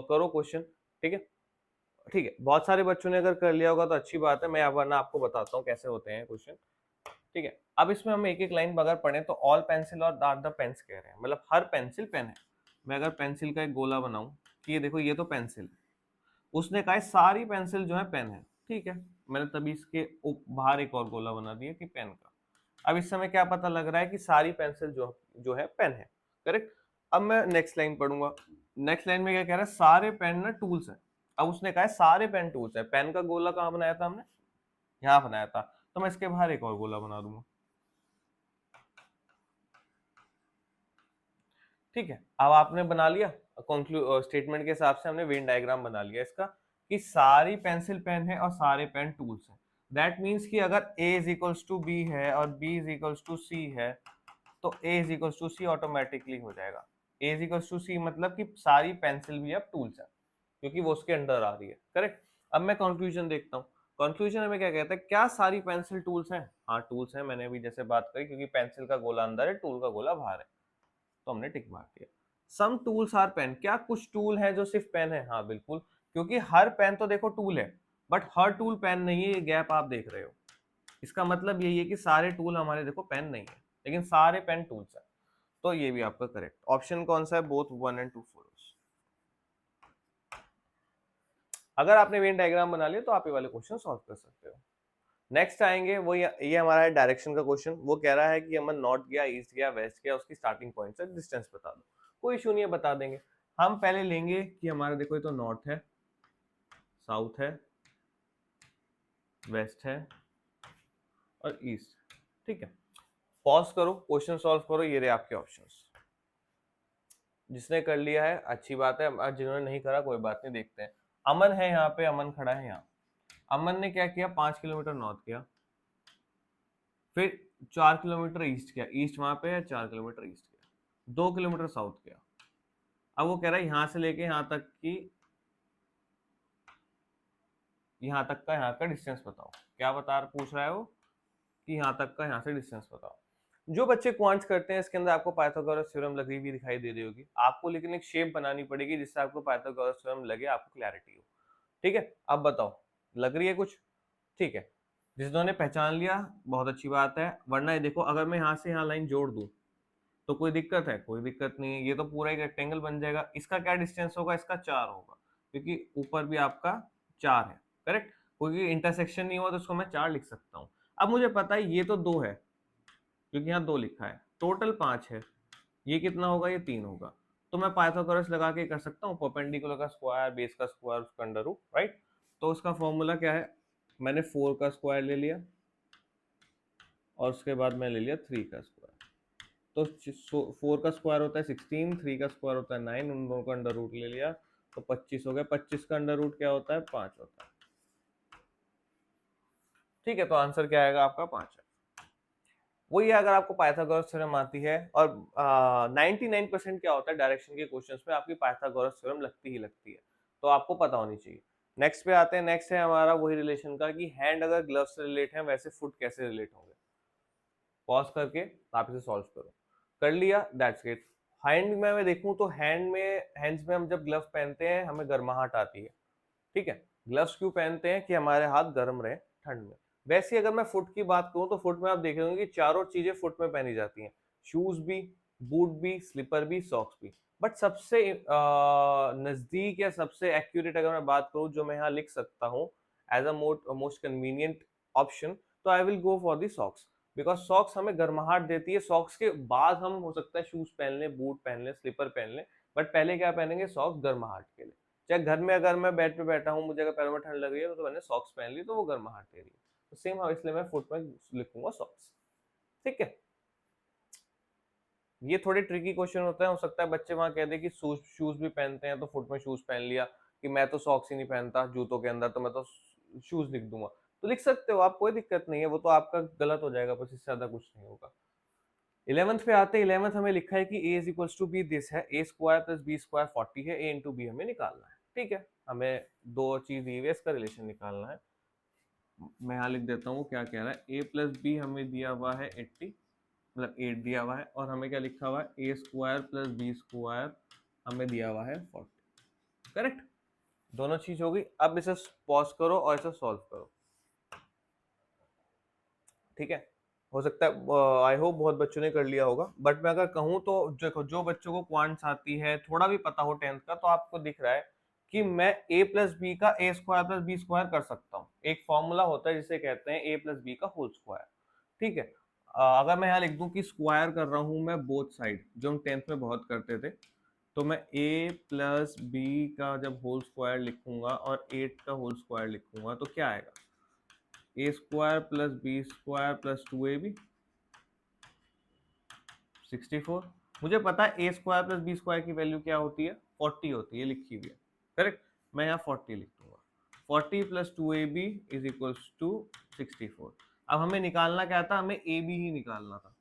करो क्वेश्चन। ठीक है, ठीक है, बहुत सारे बच्चों ने अगर कर लिया होगा तो अच्छी बात है, मैं वरना आपको बताता हूँ कैसे होते हैं क्वेश्चन। ठीक है, अब इसमें हम एक एक लाइन अगर पढ़ें तो ऑल पेंसिल और आर द पेन्स कह रहे हैं, मतलब हर पेंसिल पेन है। मैं अगर पेंसिल का एक गोला बनाऊं कि ये देखो ये तो पेंसिल, उसने कहा है सारी पेंसिल जो है पेन है। ठीक है, मैंने तभी इसके बाहर एक और गोला बना दिया कि पेन का। अब इस समय क्या पता लग रहा है कि सारी पेंसिल जो जो है पेन है। करेक्ट। अब मैं नेक्स्ट लाइन पढ़ूंगा। नेक्स्ट लाइन में क्या कह रहा है, सारे पेन ना टूल्स है। अब उसने कहा है सारे पेन टूल्स है। पेन का गोला कहाँ बनाया था हमने, यहाँ बनाया था, तो मैं इसके बाहर एक और गोला बना दूंगा। ठीक है, अब आपने बना लिया स्टेटमेंट के हिसाब से हमने वेन डायग्राम बना लिया इसका, कि सारी पेंसिल पेन है और सारे पेन टूल्स हैं। दैट मीन्स कि अगर A is equals to B है और B is equals to C है, तो A is equals to C automatically हो जाएगा। A is equals to C मतलब कि सारी पेंसिल भी अब टूल्स है, क्योंकि वो उसके अंडर आ रही है। करेक्ट। अब मैं कंक्लूजन देखता हूँ। कंक्लूजन हमें क्या कहता है, क्या सारी पेंसिल टूल्स हैं? हाँ टूल्स हैं, मैंने अभी जैसे बात करी, क्योंकि पेंसिल का गोला अंदर है, टूल का गोला बाहर है, तो हमने टिक मार दिया। सम टूल्स आर पेन, क्या कुछ टूल है जो सिर्फ पेन है? हाँ बिल्कुल, क्योंकि हर पेन तो देखो टूल है, बट हर टूल पेन नहीं है, ये गैप आप देख रहे हो। इसका मतलब यही है कि सारे टूल हमारे देखो पेन नहीं है, लेकिन सारे पेन टूल्स है। तो ये भी आपका करेक्ट ऑप्शन कौन सा है, बोथ 1 and 2 फॉलोस। अगर आपने वेन डायग्राम बना लिया तो आप ये वाले क्वेश्चन सॉल्व कर सकते हो। नेक्स्ट आएंगे वो ये हमारा है डायरेक्शन का क्वेश्चन। वो कह रहा है कि अमन नॉर्थ गया, ईस्ट गया, वेस्ट गया, उसकी स्टार्टिंग पॉइंट से डिस्टेंस बता दो। कोई इशू नहीं है, बता देंगे। हम पहले लेंगे कि हमारा देखो ये तो नॉर्थ है, साउथ है, वेस्ट है और ईस्ट। ठीक है, पॉज करो, क्वेश्चन सॉल्व करो, ये रहे आपके ऑप्शंस। जिसने कर लिया है अच्छी बात है, जिन्होंने नहीं करा कोई बात नहीं, देखते हैं। अमन है यहाँ पे, अमन खड़ा है यहाँ। अमन ने क्या किया, 5 किलोमीटर नॉर्थ किया, फिर 4 किलोमीटर ईस्ट किया, ईस्ट वहां पे है, 4 किलोमीटर ईस्ट किया, 2 किलोमीटर साउथ किया। अब वो कह रहा है यहाँ से लेके यहाँ तक की, यहाँ का डिस्टेंस बताओ। क्या बता पूछ रहा है वो, कि यहाँ तक का यहाँ से डिस्टेंस बताओ। जो बच्चे क्वांट्स करते हैं इसके अंदर आपको पाइथागोरस थ्योरम लगी हुई दिखाई दे रही होगी आपको, लेकिन एक शेप बनानी पड़ेगी जिससे आपको पाइथागोरस थ्योरम लगे, आपको क्लैरिटी हो। ठीक है, अब बताओ लग रही है कुछ? ठीक है, जिन्होंने पहचान लिया बहुत अच्छी बात है, वरना ये देखो अगर मैं यहाँ से यहाँ लाइन जोड़ दूं तो कोई दिक्कत है? कोई दिक्कत नहीं है, ये तो पूरा एक रेक्टेंगल बन जाएगा। इसका क्या डिस्टेंस होगा, इसका 4 होगा, क्योंकि ऊपर भी आपका 4 है। करेक्ट, क्योंकि इंटरसेक्शन नहीं हुआ तो उसको मैं 4 लिख सकता हूँ। अब मुझे पता है ये तो 2 है, क्योंकि यहाँ 2 लिखा है, टोटल 5 है, ये कितना होगा, ये 3 होगा। तो मैं पाइथागोरस लगा के कर सकता हूँ, परपेंडिकुलर का स्क्वायर, बेस का स्क्वायर, उसका अंडर रूट, राइट। तो उसका फॉर्मूला क्या है, मैंने 4 का स्क्वायर ले लिया और उसके बाद मैं ले लिया 3 का स्क्वायर। तो 4 का स्क्वायर होता है 16, 3 का स्क्वायर होता है 9, उन दोनों का अंडर रूट ले लिया तो 25 हो गया। 25 का अंडर रूट क्या होता है, 5 होता है। ठीक है, तो आंसर क्या आएगा आपका, 5 है। वही है, अगर आपको पाइथागोरस थ्योरम आती है, और 99% क्या होता है डायरेक्शन के क्वेश्चंस में आपकी पाइथागोरस थ्योरम लगती ही लगती है, तो आपको पता होनी चाहिए। नेक्स्ट पे आते हैं। नेक्स्ट है हमारा वही रिलेशन का, कि हैंड अगर ग्लव्स से रिलेट है वैसे फुट कैसे रिलेट होंगे। पॉज करके आप इसे सॉल्व करो। कर लिया, दैट्स इट। हैंड में मैं देखूं तो हैंड्स में हम जब ग्लव्स पहनते हैं हमें गर्माहट आती है। ठीक है, ग्लव्स क्यों पहनते हैं, कि हमारे हाथ गर्म रहे ठंड में। वैसे अगर मैं फुट की बात करूं तो फुट में आप देखेंगे कि चारों चीजें फुट में पहनी जाती हैं, शूज भी, बूट भी, स्लीपर भी, सॉक्स भी। बट सबसे नजदीक या सबसे एक्यूरेट अगर मैं बात करूं जो मैं यहाँ लिख सकता हूँ as a most convenient option, तो I will go for the socks, because socks हमें गर्माहट देती है। सॉक्स के बाद हम हो सकता है शूज पहन लें, बूट पहन लें, स्लीपर पहन लें, बट पहले क्या पहनेंगे? सॉक्स गर्माहट के लिए। चाहे घर में अगर मैं बेड पे बैठा हूँ, मुझे अगर पैरों में ठंड लग रही है तो मैंने सॉक्स पहन ली, तो वो गर्माहट दे रही है। तो सेम इसलिए मैं फुट में लिखूंगा सॉक्स। ठीक है, ये थोड़े ट्रिकी क्वेश्चन होता है, हो सकता है बच्चे वहां कह दे कि शूज भी पहनते हैं तो फुट में शूज पहन लिया, कि मैं तो सॉक्स ही नहीं पहनता जूतों के अंदर, तो मैं तो शूज लिख दूंगा। तो लिख सकते हो आप, कोई दिक्कत नहीं है, वो तो आपका गलत हो जाएगा, बस इससे ज्यादा कुछ नहीं होगा। 11th पे आते हैं। 11th हमें लिखा है कि a is equals to B, this है a square plus B square 40 है, a इंटू बी हमें निकालना है। ठीक है, हमें दो चीज दी हुई है, इसका रिलेशन निकालना है। मैं यहाँ लिख देता हूँ क्या कह रहा है। a प्लस बी हमें दिया हुआ है 80, मतलब 8 दिया हुआ है, और हमें क्या लिखा हुआ है? a square plus B square हमें दिया हुआ है 40। करेक्ट, दोनों चीज हो गई। अब इसे पॉज करो और इसे सॉल्व करो। ठीक है, हो सकता है आई होप बहुत बच्चों ने कर लिया होगा, बट मैं अगर कहूँ तो देखो, जो बच्चों को क्वांट्स आती है, थोड़ा भी पता हो 10th का, तो आपको दिख रहा है कि मैं a प्लस बी का a square plus B square कर सकता हूँ। एक फॉर्मूला होता है जिसे कहते हैं a प्लस बी का होल स्क्वायर। ठीक है, अगर मैं यहाँ लिख दूं कि स्क्वायर कर रहा हूं मैं बोथ साइड, जो हम 10th में बहुत करते थे, तो मैं a प्लस बी का जब होल स्क्वायर लिखूंगा और 8 का होल स्क्वायर लिखूंगा तो क्या आएगा? a square plus B square plus 2ab 64। मुझे पता है a square plus B square की वैल्यू क्या होती है? 40 होती है, लिखी हुई है। करेक्ट, मैं यहाँ 40 लिख दूंगा। 40 plus 2ab is equals to 64। अब हमें निकालना क्या था? हमें ab ही निकालना था।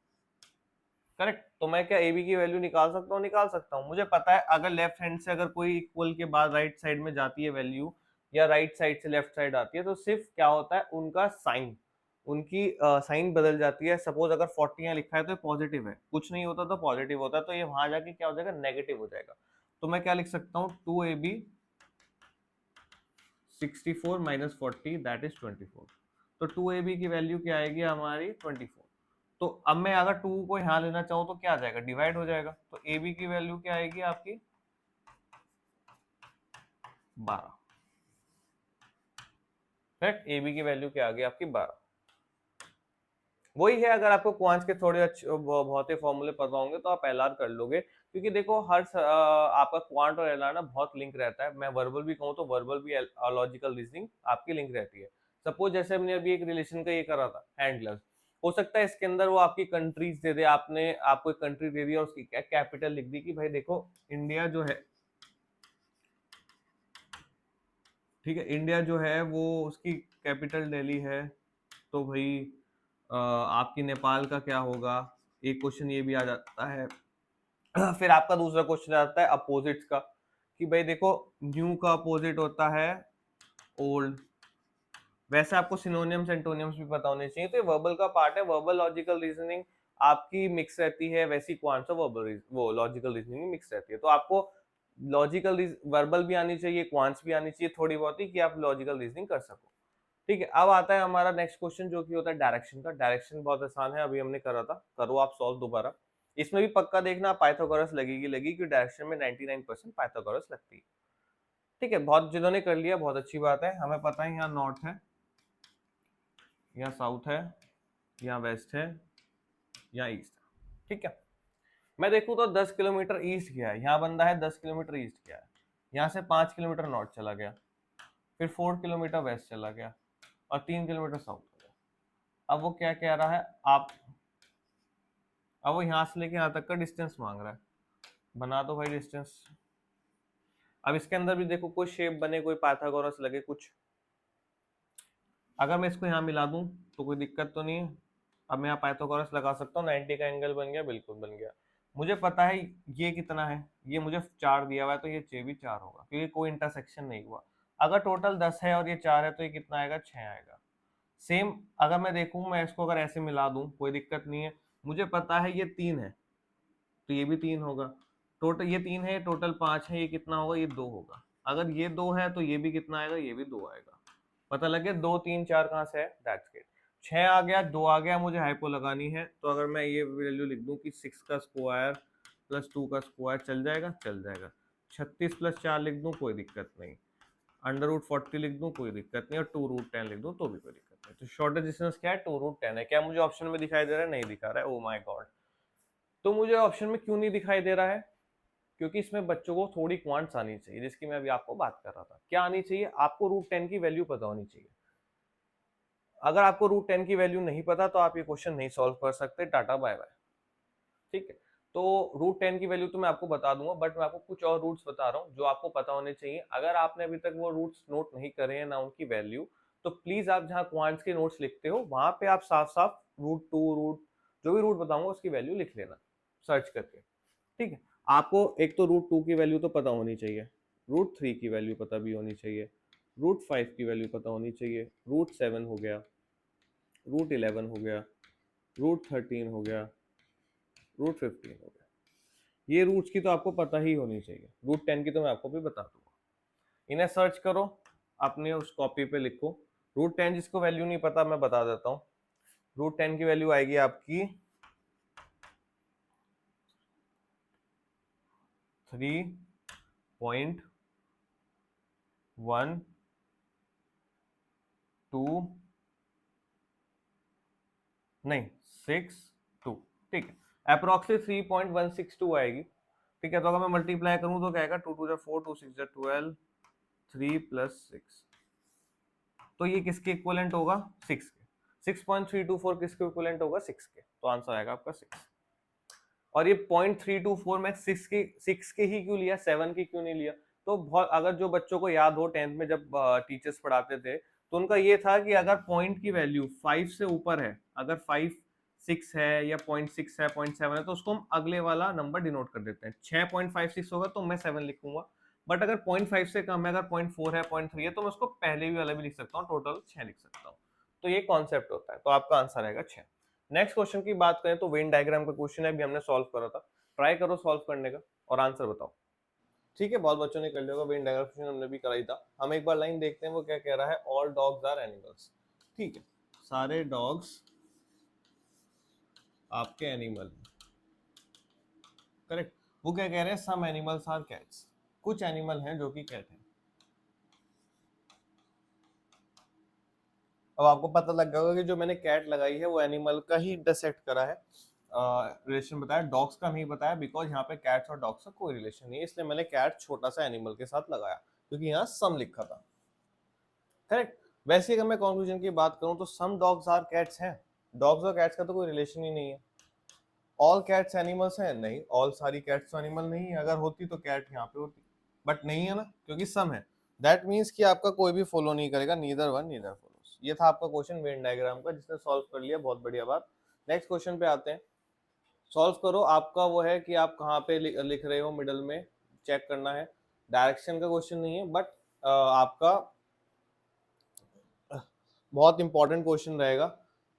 करेक्ट, तो मैं क्या ab की वैल्यू निकाल सकता हूँ? निकाल सकता हूँ। मुझे पता है अगर लेफ्ट हैंड से अगर कोई इक्वल के बाद राइट साइड में जाती है वैल्यू, या राइट साइड से लेफ्ट साइड आती है, तो सिर्फ क्या होता है? उनका साइन, उनकी साइन बदल जाती है। सपोज अगर 40 यहाँ लिखा है तो पॉजिटिव है, कुछ नहीं होता तो पॉजिटिव होता है, तो ये वहां जाके क्या हो जाएगा? नेगेटिव हो जाएगा। तो मैं क्या लिख सकता हूँ? 2ab 64 minus 40 that is 24। तो 2ab की वैल्यू क्या आएगी हमारी? 24। तो अब मैं अगर 2 को यहाँ लेना चाहूँ तो क्या आ जाएगा? डिवाइड हो जाएगा। तो ab की वैल्यू क्या आएगी आपकी? 12। करेक्ट, ab की वैल्यू क्या आ गई आपकी? 12। वही है, अगर आपको क्वांट्स के थोड़े अच्छे बहुत ही फॉर्मूले पता होंगे तो आप एलआर कर लोगे, क्योंकि देखो आपका क्वांट और एलआर ना बहुत लिंक रहता है। मैं वर्बल भी कहूँ तो वर्बल भी लॉजिकल रीजनिंग आपकी लिंक रहती है। सपोज जैसे हमने अभी एक रिलेशन का ये करा था, हैंड ग्लव्स, हो सकता है इसके अंदर वो आपकी कंट्रीज दे दे, आपने आपको एक कंट्री दे दी और उसकी कैपिटल लिख दी कि भाई देखो इंडिया जो है, ठीक है, इंडिया जो है वो उसकी कैपिटल दिल्ली है, तो भाई आपकी नेपाल का क्या होगा? एक क्वेश्चन ये भी आ जाता है। फिर आपका दूसरा क्वेश्चन आता है अपोजिट्स का, कि भाई देखो न्यू का अपोजिट होता है ओल्ड। वैसे आपको सिनोनियम्स एंटोनियम्स भी पता होने चाहिए। तो ये वर्बल का पार्ट है। वर्बल लॉजिकल रीजनिंग आपकी मिक्स रहती है, वैसी क्वांट्स और वर्बल वो लॉजिकल रीजनिंग मिक्स रहती है। तो आपको लॉजिकल वर्बल भी आनी चाहिए, क्वांट्स भी आनी चाहिए थोड़ी बहुत ही, कि आप लॉजिकल रीजनिंग कर सको। ठीक है, अब आता है हमारा नेक्स्ट क्वेश्चन जो कि होता है डायरेक्शन का। डायरेक्शन बहुत आसान है, अभी हमने करा था, करो आप सॉल्व दोबारा। इसमें भी पक्का देखना पाइथागोरस लगेगी कि डायरेक्शन में 99% पाइथागोरस लगती है। ठीक है, बहुत जिन्होंने कर लिया बहुत अच्छी बात है। हमें पता है यहाँ नॉर्थ है, यहाँ साउथ है, यहाँ वेस्ट है, यहाँ ईस्ट है। ठीक है, मैं देखूँ तो 10 किलोमीटर ईस्ट गया है, यहाँ बंदा है 10 किलोमीटर ईस्ट गया है, यहाँ से 5 किलोमीटर नॉर्थ चला गया, फिर 4 किलोमीटर वेस्ट चला गया, और 3 किलोमीटर साउथ हो गया। अब वो क्या कह रहा है आप, अब वो यहाँ से लेके यहाँ तक का डिस्टेंस मांग रहा है। बना दो भाई डिस्टेंस। अब इसके अंदर भी देखो कोई शेप बने, कोई पाइथागोरस लगे कुछ। अगर मैं इसको यहाँ मिला दूं तो कोई दिक्कत तो नहीं है। अब मैं यहाँ पाइथागोरस लगा सकता हूँ, 90 का एंगल बन गया, बिल्कुल बन गया। मुझे पता है ये कितना है, ये मुझे 4 दिया हुआ है, तो ये 6 भी 4 होगा, क्योंकि कोई इंटरसेक्शन नहीं हुआ। अगर टोटल 10 है और ये 4 है तो ये कितना आएगा? 6 आएगा। सेम अगर मैं देखूं, मैं इसको अगर ऐसे मिला दूं कोई दिक्कत नहीं है। मुझे पता है ये 3 है तो ये भी 3 होगा। टोटल ये 3 है, टोटल 5 है, ये कितना होगा? ये 2 होगा। अगर ये 2 है तो ये भी कितना आएगा? ये भी 2 आएगा। पता लगे 2 3 4 कहाँ से है? That's it. 6 आ गया, 2 आ गया, मुझे हाइपो लगानी है। तो अगर मैं ये वैल्यू लिख दूं कि 6 का स्क्वायर प्लस 2 का स्क्वायर चल जाएगा, चल जाएगा। 36 प्लस 4 लिख दूं, कोई दिक्कत नहीं। अंडर रूट 40 लिख दूं, कोई दिक्कत नहीं। और 2 रूट 10 लिख दूं तो भी कोई दिक्कत नहीं। तो शॉर्टेस्ट डिस्टेंस क्या है, 2 रूट 10 है। क्या मुझे ऑप्शन में दिखाई दे रहा है? नहीं दिखा रहा है। Oh my God. तो मुझे ऑप्शन में क्यों नहीं दिखाई दे रहा है? क्योंकि इसमें बच्चों को थोड़ी क्वांट्स आनी चाहिए, जिसकी मैं अभी आपको बात कर रहा था। क्या आनी चाहिए? आपको रूट 10 की वैल्यू पता होनी चाहिए। अगर आपको रूट 10 की वैल्यू नहीं पता तो आप ये क्वेश्चन नहीं सॉल्व कर सकते। Tata bye bye. ठीक है, तो रूट 10 की वैल्यू तो मैं आपको बता दूंगा, बट मैं आपको कुछ और रूट्स बता रहा हूँ जो आपको पता होने चाहिए। अगर आपने अभी तक वो रूट्स नोट नहीं करे हैं ना उनकी वैल्यू, तो प्लीज आप जहाँ क्वांट्स के नोट्स लिखते हो वहां पे आप साफ साफ रूट 2 रूट जो भी रूट बताऊंगा उसकी वैल्यू लिख लेना सर्च करके। ठीक है, आपको एक तो रूट 2 की वैल्यू तो पता होनी चाहिए, रूट 3 की वैल्यू पता भी होनी चाहिए, रूट 5 की वैल्यू पता होनी चाहिए, रूट 7 हो गया, रूट 11 हो गया, रूट 13 हो गया, रूट 15 हो गया। ये रूट्स की तो आपको पता ही होनी चाहिए। रूट 10 की तो मैं आपको भी बता दूंगा। इन्हें सर्च करो, अपने उस कॉपी पे लिखो। रूट 10 जिसको वैल्यू नहीं पता मैं बता देता हूँ। रूट 10 की वैल्यू आएगी आपकी 3.1 2 नहीं 6 2। ठीक है, अप्रोक्सीमेट 3.162 आएगी। ठीक है, तो अगर मैं मल्टीप्लाई करूं तो क्या आएगा, 2 2 4 2 6 12, 3 प्लस 6। तो ये किसके इक्विवेलेंट होगा? 6 के। 6.324 किसके इक्विवेलेंट होगा? 6 के। तो आंसर आएगा आपका 6। और ये 0.324 मैं 6 के ही क्यों लिया, 7 के क्यों नहीं लिया? तो बहुत, अगर जो बच्चों को याद हो 10th में जब टीचर्स पढ़ाते थे तो उनका ये था कि अगर पॉइंट की वैल्यू 5 से ऊपर है, अगर 5 6 है या 0.6 है 0.7 है, तो उसको हम अगले वाला नंबर डिनोट कर देते हैं। 6.56 होगा तो मैं 7 लिखूंगा। बट अगर 0.5 से कम है, अगर 0.4 है 0.3 है, तो मैं उसको पहले भी वाला भी लिख सकता हूँ, टोटल 6 लिख सकता हूँ। तो ये कॉन्सेप्ट होता है। तो आपका आंसर आएगा 6। नेक्स्ट क्वेश्चन की बात करें तो वेन डायग्राम का क्वेश्चन है, अभी हमने सॉल्व करा था। ट्राई करो सॉल्व करने का और आंसर बताओ। ठीक है, बहुत बच्चों ने कर लिया होगा। वेन डायग्राम क्वेश्चन हमने भी कराई था। हम एक बार लाइन देखते हैं वो क्या कह रहा है। All dogs are animals. ठीक है, सारे डॉग्स आपके एनिमल, करेक्ट। वो क्या कह रहे हैं, सम एनिमल्स आर कैट्स। कुछ एनिमल हैं जो कि कैट है। अब आपको पता लग गया होगा कि जो मैंने कैट लगाई है वो एनिमल का ही इंटरसेक्ट करा है, रिलेशन बताया, डॉग्स का नहीं बताया, बिकॉज यहाँ पे कैट्स और डॉग्स का कोई रिलेशन नहीं है, इसलिए मैंने कैट छोटा सा एनिमल के साथ लगाया क्योंकि यहाँ सम लिखा था। करेक्ट। वैसे अगर मैं कंक्लूजन की बात करूं तो सम डॉग्स आर कैट्स हैं। डॉग्स और कैट्स का तो कोई रिलेशन ही नहीं है। ऑल कैट्स एनिमल्स हैं? नहीं, ऑल सारी कैट्स तो एनिमल नहीं है। अगर होती तो कैट यहाँ पे होती, बट नहीं है ना, क्योंकि सम है। दैट मीन्स कि आपका कोई भी फॉलो नहीं करेगा, नीदर वन नीदर फॉलोस। ये था आपका क्वेश्चन वेन डायग्राम का, जिसने सॉल्व कर लिया, बहुत बढ़िया बात। नेक्स्ट क्वेश्चन पे आते हैं। सॉल्व करो। आपका वो है कि आप कहाँ पे लिख रहे हो, मिडल में चेक करना है। डायरेक्शन का क्वेश्चन नहीं है, बट आपका बहुत इंपॉर्टेंट क्वेश्चन रहेगा।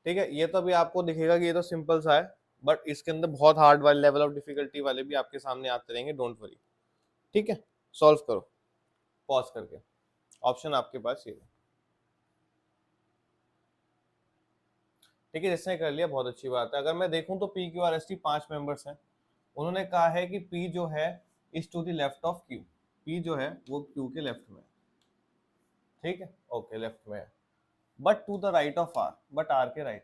ठीक है, ये तो अभी आपको दिखेगा कि ये तो सिंपल सा है, बट इसके अंदर बहुत हार्ड वाले लेवल ऑफ डिफिकल्टी वाले भी आपके सामने आते रहेंगे, डोंट वरी। ठीक है, सॉल्व करो पॉज करके। ऑप्शन आपके पास ये है। ठीक है, जिसने कर लिया बहुत अच्छी बात है। अगर मैं देखूं तो P Q R S T 5 members हैं। उन्होंने कहा है कि पी जो है is to the left of Q. P जो है वो क्यू के लेफ्ट में है। ठीक है, ओके, लेफ्ट में है। But to the right of R, but R के right.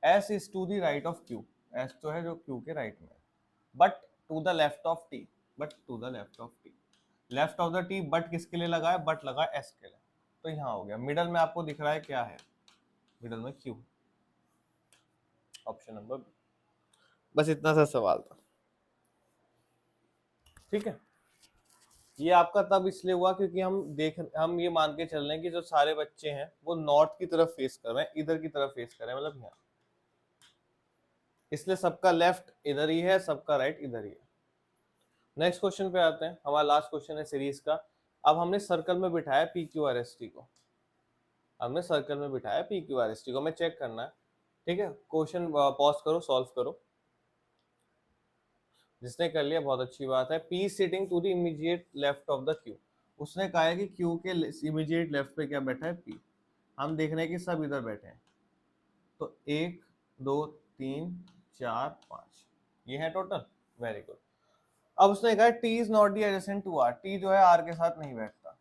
S is to the right of Q. S तो है जो क्यू के राइट में है। But to the left of T, but to the left of T. Left of the T, but किसके लिए लगा है? बट लगा एस के लिए। तो यहाँ हो गया। मिडल में आपको दिख रहा है क्या है? मिडल में क्यू। Option number B. बस इतना सा सवाल था। ठीक है, ये आपका तब इसलिए हुआ क्योंकि हम ये मान के चल रहे हैं कि जो सारे बच्चे हैं वो नॉर्थ की तरफ फेस कर रहे हैं, इधर की तरफ फेस कर रहे हैं, मतलब यहाँ। इसलिए सबका लेफ्ट इधर ही है, सबका राइट इधर ही है। नेक्स्ट क्वेश्चन पे आते हैं। हमारा लास्ट क्वेश्चन है सीरीज का। अब हमने सर्कल में बिठाया P Q R S T को। हमने सर्कल में बिठाया P Q R S T को, हमें चेक करना है। ठीक है, क्वेश्चन पॉज करो, सॉल्व करो। जिसने कर लिया बहुत अच्छी बात है। P sitting to the immediate left of the Q. उसने कहा है कि क्यू के इमीडिएट लेफ्ट पे क्या बैठा है? पी। हम देख रहे हैं कि सब इधर बैठे हैं। तो 1 2 3 4 5, ये है टोटल, वेरी गुड। अब उसने कहा T is not the adjacent to R, T जो है आर के साथ नहीं बैठता।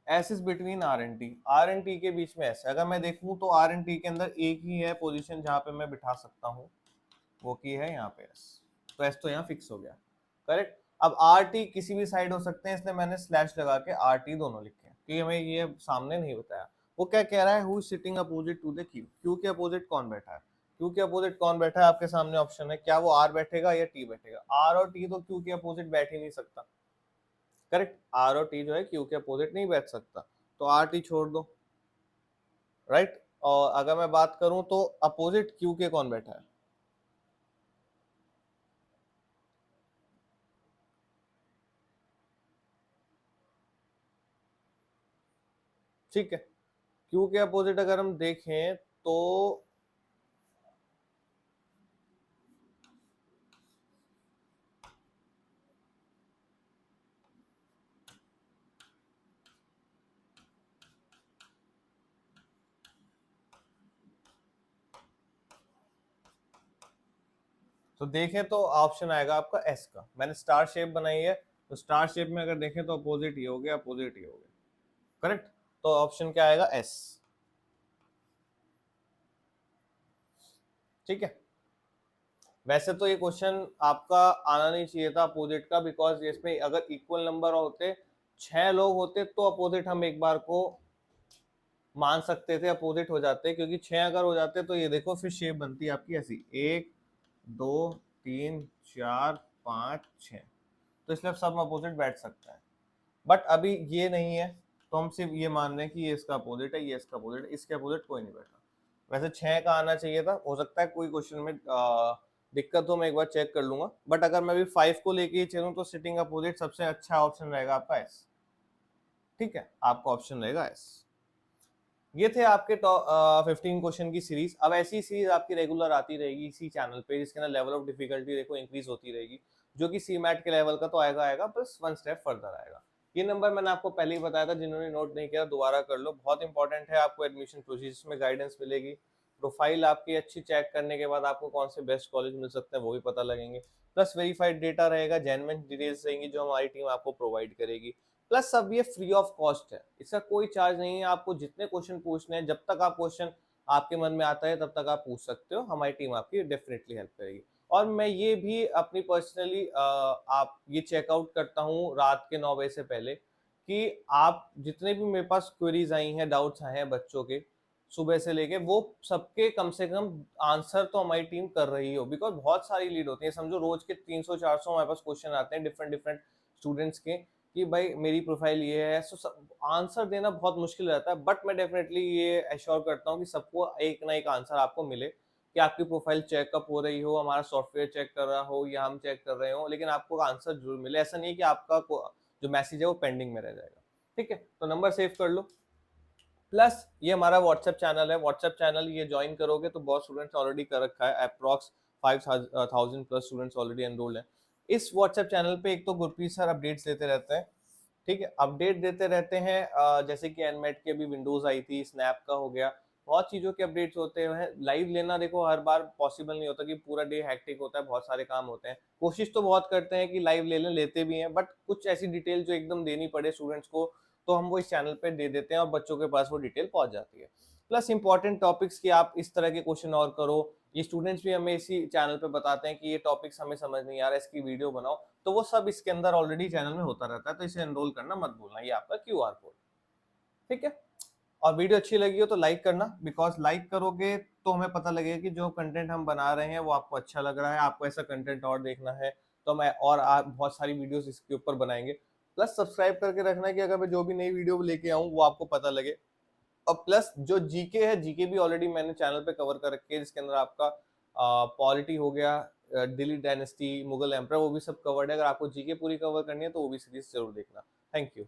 S is between R and T, R and T के बीच में एस है। अगर मैं देखूं तो आर एंड टी के अंदर एक ही है पोजीशन जहां पे मैं बिठा सकता हूं, वो की है यहाँ पे एस, तो एस तो यहाँ फिक्स हो गया, करेक्ट। अब आर टी किसी भी साइड हो सकते हैं, इसलिए मैंने स्लैश लगा के आर टी दोनों लिखे हैं, क्योंकि हमें ये सामने नहीं बताया। वो क्या कह रहा है, who is sitting opposite to the Q, Q के अपोजिट कौन बैठा है, क्यू के अपोजिट कौन बैठा है, आपके सामने ऑप्शन है, क्या वो आर बैठेगा या टी बैठेगा। आर और टी तो क्यू के अपोजिट बैठ ही नहीं सकता, करेक्ट। आर और टी जो है क्यू के अपोजिट नहीं बैठ सकता, तो आर टी छोड़ दो, राइट। और अगर मैं बात करूं तो अपोजिट क्यू के कौन बैठा है, ठीक है। क्यू के अपोजिट अगर हम देखें तो देखें तो ऑप्शन आएगा आपका एस का। मैंने स्टार शेप बनाई है, तो स्टार शेप में अगर देखें तो अपोजिट ही हो गया, अपोजिट ही हो गया, करेक्ट। तो ऑप्शन क्या आएगा, एस, ठीक है। वैसे तो ये क्वेश्चन आपका आना नहीं चाहिए था अपोजिट का, बिकॉज इसमें अगर इक्वल नंबर होते, 6 लोग होते तो अपोजिट हम एक बार को मान सकते थे, अपोजिट हो जाते, क्योंकि 6 अगर हो जाते तो ये देखो फिर शेप बनती है आपकी ऐसी 1 2 3 4 5 6, तो इसलिए सब अपोजिट बैठ सकता है। बट अभी ये नहीं है, तो हम सिर्फ ये मान रहे हैं कि ये इसका अपोजिट है, ये इसका अपोजिट है, इसके अपोजिट कोई नहीं बैठा। वैसे 6 का आना चाहिए था, हो सकता है कोई क्वेश्चन में दिक्कत हो, मैं एक बार चेक कर लूंगा। बट अगर मैं अभी 5 को लेके ही चलूं तो सिटिंग अपोजिट सबसे अच्छा ऑप्शन रहेगा आपका एस, ठीक है, आपका ऑप्शन रहेगा एस। ये थे आपके 15 क्वेश्चन की सीरीज। अब ऐसी सीरीज आपकी रेगुलर आती रहेगी इसी चैनल पे, जिसके अंदर लेवल ऑफ डिफिकल्टी देखो इंक्रीज होती रहेगी, जो कि सी मैट के लेवल का तो आएगा बस 1 स्टेप फर्दर आएगा। ये नंबर मैंने आपको पहले ही बताया था, जिन्होंने नोट नहीं किया दोबारा कर लो, बहुत इंपॉर्टेंट है। आपको एडमिशन प्रोसीजर में गाइडेंस मिलेगी, प्रोफाइल आपकी अच्छी चेक करने के बाद आपको कौन से बेस्ट कॉलेज मिल सकते हैं वो भी पता लगेंगे, प्लस वेरीफाइड डेटा रहेगा, जेन्युइन डिटेल्स रहेंगी जो हमारी टीम आपको प्रोवाइड करेगी। प्लस सब ये फ्री ऑफ कॉस्ट है, इसका कोई चार्ज नहीं है। आपको जितने क्वेश्चन पूछने हैं, जब तक आप क्वेश्चन आपके मन में आता है तब तक आप पूछ सकते हो, हमारी टीम आपकी डेफिनेटली हेल्प करेगी। और मैं ये भी अपनी पर्सनली आप ये चेकआउट करता हूँ रात के 9 बजे से पहले, कि आप जितने भी मेरे पास क्वेरीज आई हैं, डाउट्स आए हैं बच्चों के सुबह से लेके, वो सबके कम से कम आंसर तो हमारी टीम कर रही हो, बिकॉज बहुत सारी लीड होती है। समझो रोज के 300-400 हमारे पास क्वेश्चन आते हैं डिफरेंट डिफरेंट स्टूडेंट्स के, कि भाई मेरी प्रोफाइल ये है, सो आंसर देना बहुत मुश्किल रहता है। बट मैं डेफिनेटली ये एश्योर करता हूँ कि सबको एक ना एक आंसर आपको मिले, कि आपकी प्रोफाइल चेकअप हो रही हो, हमारा सॉफ्टवेयर चेक कर रहा हो या हम चेक कर रहे हो, लेकिन आपको आंसर जरूर मिले। ऐसा नहीं है कि आपका जो मैसेज है वो पेंडिंग में रह जाएगा, ठीक है। तो नंबर सेव कर लो। प्लस ये हमारा व्हाट्सएप चैनल है, व्हाट्सएप चैनल ये ज्वाइन करोगे तो बहुत स्टूडेंट्स ऑलरेडी कर रखा है, approx 5000 plus students already enrolled हैं इस व्हाट्सएप चैनल पे। एक तो गुरप्रीत सर अपडेट्स देते रहते हैं, ठीक है, अपडेट देते रहते हैं, जैसे कि एनमेट की अभी विंडोज आई थी, स्नैप का हो गया, बहुत चीजों के अपडेट्स होते हैं। लाइव लेना देखो हर बार पॉसिबल नहीं होता, कि पूरा डे हैक्टिक होता है, बहुत सारे काम होते हैं। कोशिश तो बहुत करते हैं कि लाइव ले लें, लेते भी हैं, बट कुछ ऐसी डिटेल जो एकदम देनी पड़े स्टूडेंट्स को, तो हम वो इस चैनल पे दे देते हैं और बच्चों के पास वो डिटेल पहुंच जाती है। प्लस इंपॉर्टेंट टॉपिक्स की आप इस तरह के क्वेश्चन और करो, ये स्टूडेंट्स भी हमें इसी चैनल पे बताते हैं कि ये टॉपिक्स हमें समझ नहीं आ रहा है, इसकी वीडियो बनाओ, तो वो सब इसके अंदर ऑलरेडी चैनल में होता रहता है, तो इसे एनरोल करना मत भूलना। ये आपका QR कोड, ठीक है। और वीडियो अच्छी लगी हो तो लाइक करना, बिकॉज लाइक करोगे तो हमें पता लगेगा कि जो कंटेंट हम बना रहे हैं वो आपको अच्छा लग रहा है, आपको ऐसा कंटेंट और देखना है, तो मैं और बहुत सारी वीडियोस इसके ऊपर बनाएंगे। प्लस सब्सक्राइब करके रखना कि अगर मैं जो भी नई वीडियो लेके आऊँ वो आपको पता लगे। और प्लस जो जीके है, जीके भी ऑलरेडी मैंने चैनल पे कवर कर रखी है, जिसके अंदर आपका पॉलिटी हो गया, दिल्ली डायनेस्टी, मुगल एम्पायर, वो भी सब कवर्ड है। अगर आपको जीके पूरी कवर करनी है तो वो भी सीरीज जरूर देखना। Thank you.